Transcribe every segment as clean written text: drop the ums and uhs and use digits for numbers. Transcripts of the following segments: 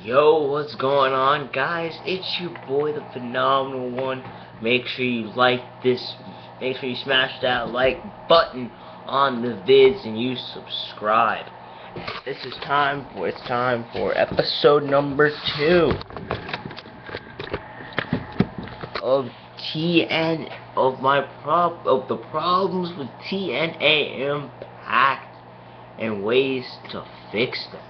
Yo, what's going on, guys? It's your boy, the Phenomenal One. Make sure you like this. Make sure you smash that like button on the vids and you subscribe. It's time for episode number 2 of the problems with TNA Impact and ways to fix them.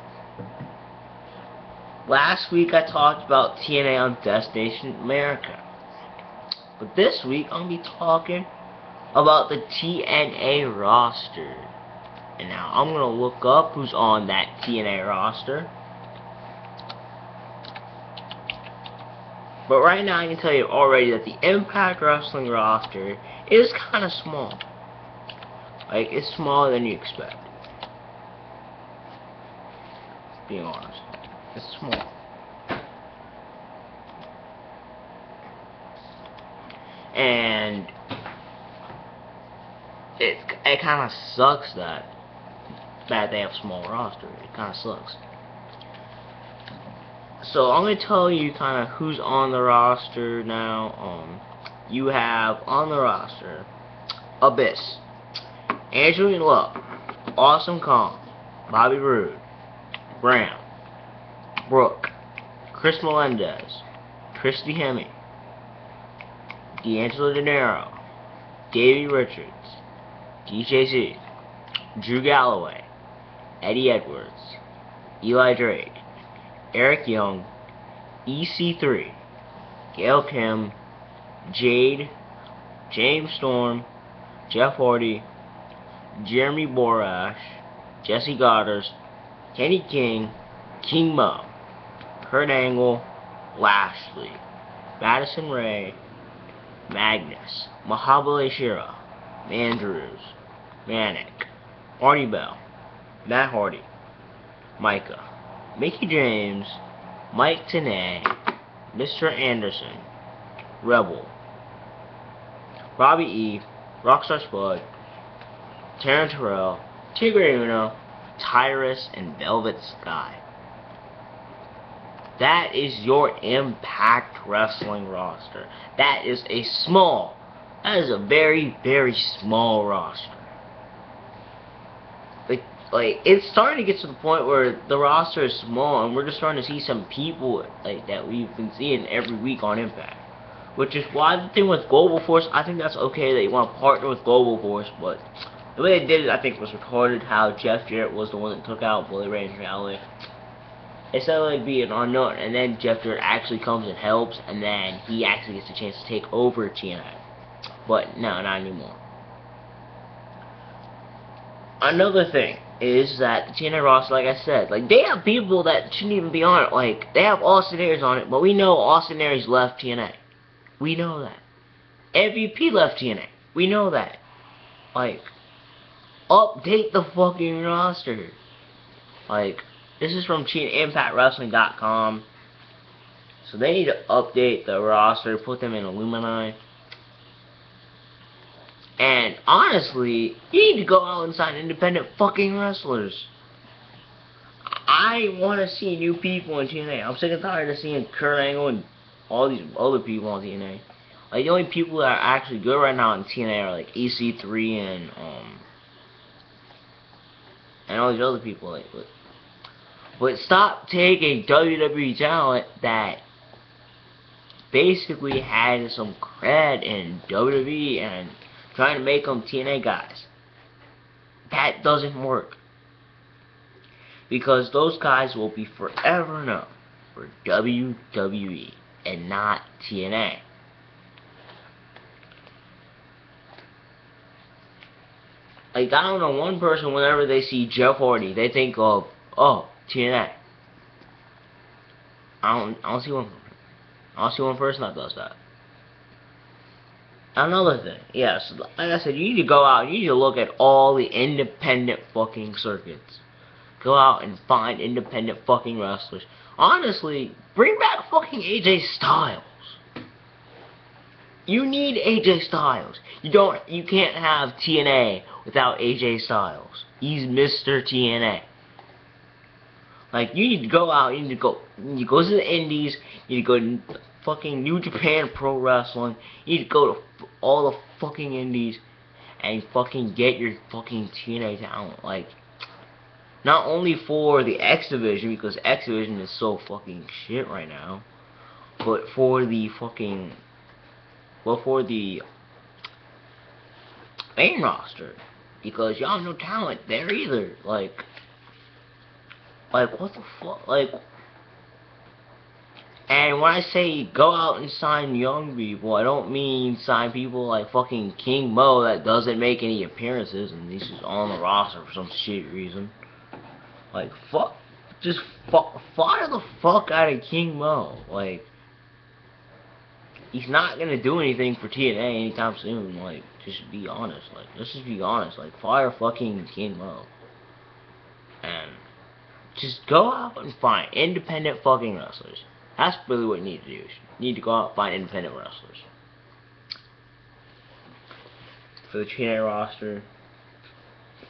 Last week I talked about TNA on Destination America. But this week I'm going to be talking about the TNA roster. And now I'm going to look up who's on that TNA roster. But right now I can tell you already that the Impact Wrestling roster is kind of small. Like, it's smaller than you expect. Being honest. It's small. And it kind of sucks that they have a small roster. It kind of sucks. So I'm going to tell you kind of who's on the roster now. You have on the roster Abyss, Angeline Love, Awesome Kong, Bobby Roode, Bram, Brooke, Chris Melendez, Christy Hemme, D'Angelo De Niro, Davey Richards, DJZ, Drew Galloway, Eddie Edwards, Eli Drake, Eric Young, EC3, Gail Kim, Jade, James Storm, Jeff Hardy, Jeremy Borash, Jesse Goddard, Kenny King, King Mo, Kurt Angle, Lashley, Madison Ray, Magnus, Mahabali Shira, Andrews, Manic, Hardy Bell, Matt Hardy, Micah, Mickey James, Mike Tenay, Mr. Anderson, Rebel, Robbie E, Rockstar Spud, Taryn Terrell, Tigre Uno, Tyrus, and Velvet Sky. That is your Impact Wrestling roster. That is a very, very small roster. Like it's starting to get to the point where the roster is small, and we're just starting to see some people like that we've been seeing every week on Impact. Which is why the thing with Global Force, I think that's okay that you want to partner with Global Force, but the way they did it, I think, was recorded how Jeff Jarrett was the one that took out Bully Ray and Rally. Instead of it being unknown, and then Jeff Jarrett actually comes and helps, and then he actually gets a chance to take over TNA. But no, not anymore. Another thing is that the TNA roster, like I said, like they have people that shouldn't even be on it. Like they have Austin Aries on it, but we know Austin Aries left TNA. We know that. MVP left TNA. We know that. Like, update the fucking roster. Like, this is from ImpactWrestling.com. So they need to update the roster, put them in Illuminati. And honestly, you need to go out and sign independent fucking wrestlers. I want to see new people in TNA. I'm sick and tired of seeing Kurt Angle and all these other people on TNA. Like, the only people that are actually good right now in TNA are like EC3 and all these other people. Like, but stop taking WWE talent that basically had some cred in WWE and trying to make them TNA guys. That doesn't work. Because those guys will be forever known for WWE and not TNA. Like, I don't know, one person, whenever they see Jeff Hardy, they think of, oh, TNA. I don't see one person that does that. Another thing, yes, like I said, you need to go out, you need to look at all the independent fucking circuits. Go out and find independent fucking wrestlers. Honestly, bring back fucking AJ Styles. You need AJ Styles. You can't have TNA without AJ Styles. He's Mr. TNA. Like, you need to go out, you need to go to the indies, you need to go to fucking New Japan Pro Wrestling, you need to go to all the fucking indies, and fucking get your fucking TNA talent. Like, not only for the X Division, because X Division is so fucking shit right now, but for the fucking, well, for the main roster, because y'all have no talent there either. Like what the fuck, like, and when I say go out and sign young people, I don't mean sign people like fucking King Mo that doesn't make any appearances and he's just on the roster for some shit reason. Like, fuck, just fire the fuck out of King Mo. Like, he's not gonna do anything for TNA anytime soon. Like, just be honest. Like, let's just be honest. Like, fire fucking King Mo. And just go out and find independent fucking wrestlers. That's really what you need to do. You need to go out and find independent wrestlers. For the TNA roster.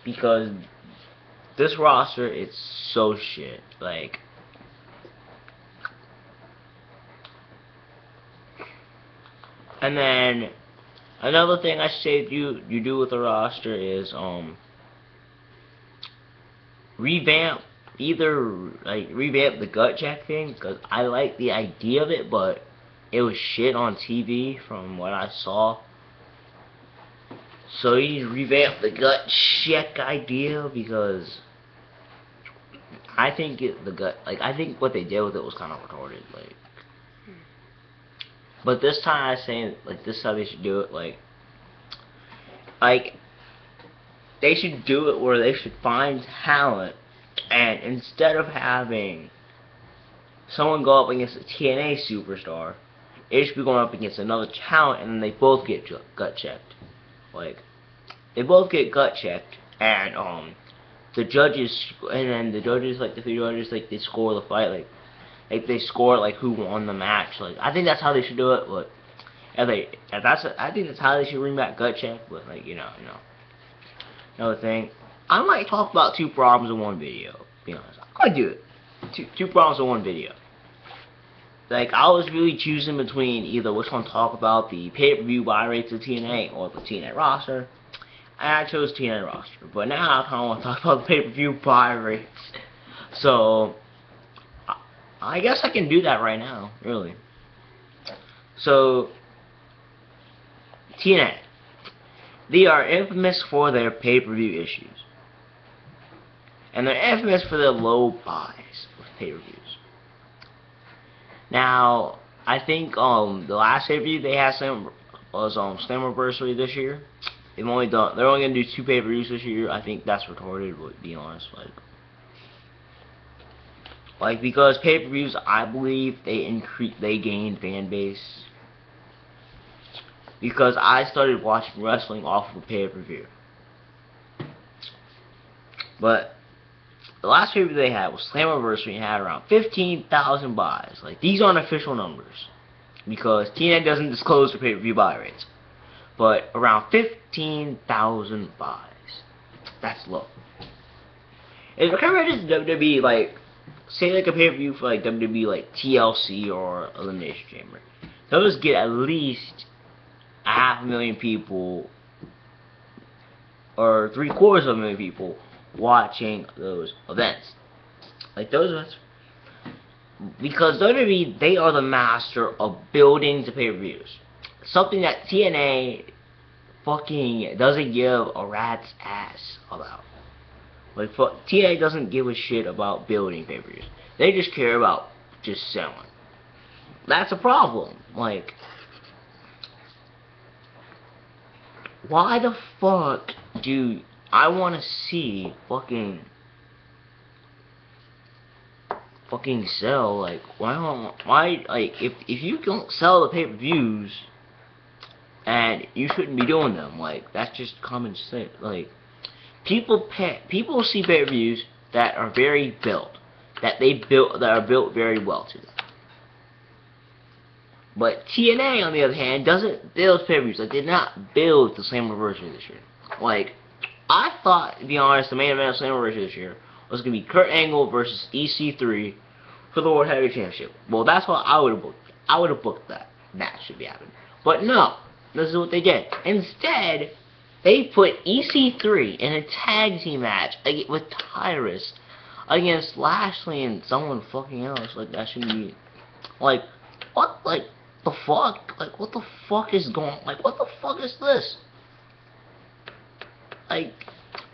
Because this roster is so shit. Like, and then another thing I say you do with the roster is revamp the gut check thing, because I like the idea of it, but it was shit on TV from what I saw. So you need to revamp the gut check idea, because I think I think what they did with it was kind of retarded. Like, but this time I say, like, this is how they should do it. Like they should do it where they should find talent, and instead of having someone go up against a TNA superstar, it should be going up against another talent, and then they both get gut checked. Like, they both get gut checked, and the judges, like the three judges, like, they score the fight, like they score like who won the match. Like, I think that's how they should do it. But I think that's how they should bring back gut check. But, like, you know. Another thing, I might talk about two problems in one video. To be honest, I might do it. Two problems in one video. Like, I was really choosing between either which one to talk about, the pay-per-view buy rates of TNA or the TNA roster, and I chose TNA roster. But now I kind of want to talk about the pay-per-view buy rates. So I guess I can do that right now, really. So, TNA. They are infamous for their pay-per-view issues. And they're infamous for their low buys with pay-per-views. Now, I think the last pay-per-view they had was Slammiversary this year. They're only gonna do 2 pay-per-views this year. I think that's retarded, to be honest. Like, because pay-per-views, I believe they gained fan base. Because I started watching wrestling off of a pay-per-view. But the last pay-per-view they had was Slammiversary, and had around 15,000 buys. Like, these aren't official numbers, because TNA doesn't disclose their pay-per-view buy rates. But around 15,000 buys. That's low. If compared to WWE, like, say like a pay-per-view for like WWE, like TLC or Elimination Chamber, those get at least 500,000 people, or 750,000 people watching those events. Like, those events, because WWE, they are the master of building the pay-per-views. Something that TNA fucking doesn't give a rat's ass about. Like, TNA doesn't give a shit about building pay-per-views. They just care about just selling. That's a problem. Like, why the fuck do I want to see fucking sell? Like, why, like, if you don't sell the pay-per-views, and you shouldn't be doing them, like, that's just common sense. Like, people see pay-per-views that are very built, that are built very well to them. But TNA, on the other hand, doesn't build pay-per-views. Like, they did not build the Slammiversary this year. Like, I thought, to be honest, the main event of Slammiversary this year was going to be Kurt Angle versus EC3 for the World Heavyweight Championship. Well, that's what I would have booked. I would have booked that. That should be happening. But no, this is what they did. Instead, they put EC3 in a tag team match with Tyrus against Lashley and someone fucking else. Like, that shouldn't be... Like, what? Like, the fuck? Like, what the fuck is going... Like, what the fuck is this? Like,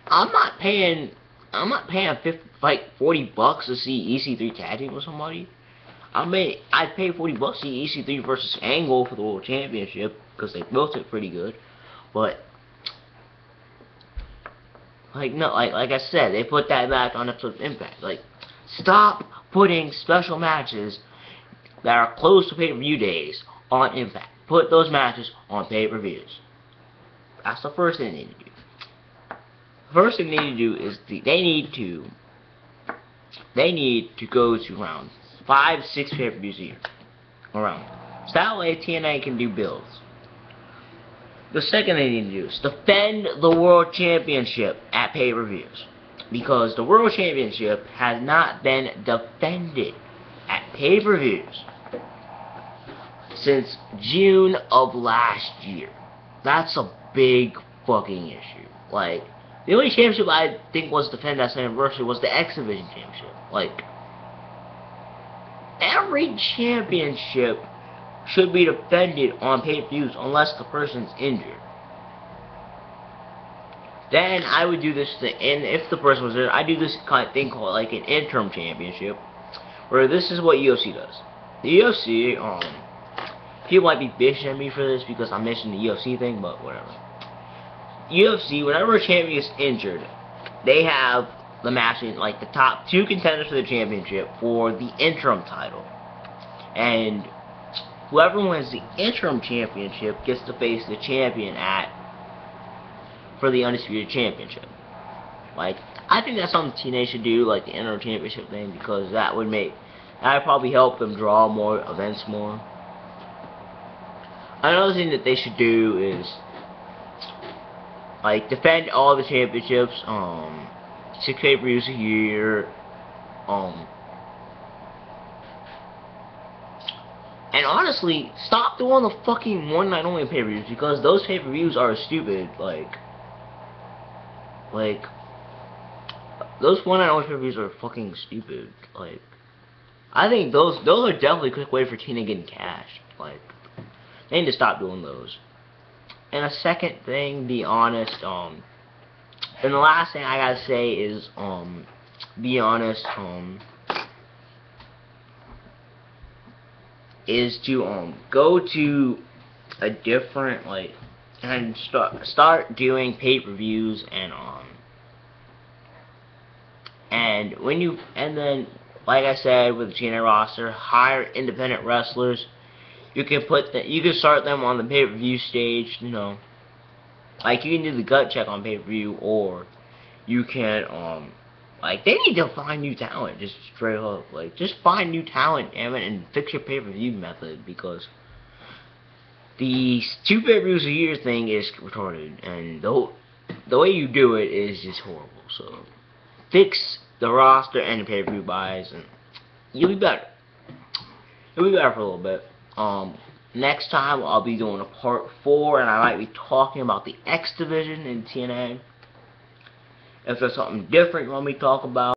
I'm not paying 40 bucks to see EC3 tag team with somebody. I'd pay 40 bucks to see EC3 versus Angle for the World Championship because they built it pretty good. But like no, like I said, they put that back on episode of Impact. Like, stop putting special matches that are close to pay-per-view days on Impact. Put those matches on pay-per-views. That's the first thing they need to do. First thing they need to do is they need to go to around 5-6 pay-per-views a year. Around. So that way TNA can do builds. The second thing they need to do is defend the World Championship at pay-per-views. Because the World Championship has not been defended at pay-per-views since June of last year. That's a big fucking issue. Like, the only championship I think was defended at anniversary was the X Division Championship. Like, every championship should be defended on pay-per-views unless the person's injured. Then I would do this thing, and if the person was injured, I do this kind of thing called like an interim championship, where this is what UFC does. The UFC, people might be bitching at me for this because I mentioned the UFC thing, but whatever. UFC, whenever a champion is injured, they have the match in, like, the top 2 contenders for the championship for the interim title. And whoever wins the interim championship gets to face the champion for the undisputed championship. Like, I think that's something TNA should do, like the interim championship thing, because that would probably help them draw more events more. Another thing that they should do is, like, defend all the championships, 6 pay-per-views a year, and honestly, stop doing the fucking one night only pay-per-views, because those pay-per-views are stupid. Like, those one night only pay-per-views are fucking stupid. Like, I think those are definitely a quick way for TNA getting cash. Like, they need to stop doing those. And a second thing, be honest, and the last thing I gotta say is, be honest, is to, go to a different, like, and start doing pay-per-views, and then, like I said, with the TNA roster, hire independent wrestlers. You can start them on the pay-per-view stage, you know. Like, you can do the gut check on pay-per-view, or you can, like, they need to find new talent, just straight up. Like, just find new talent, damn it, and fix your pay-per-view method, because the 2 pay-per-views a year thing is retarded, and the way you do it is just horrible. So, fix the roster and the pay-per-view buys, and you'll be better. You'll be better for a little bit. Next time I'll be doing a part 4, and I might be talking about the X Division in TNA. If there's something different you want me to talk about,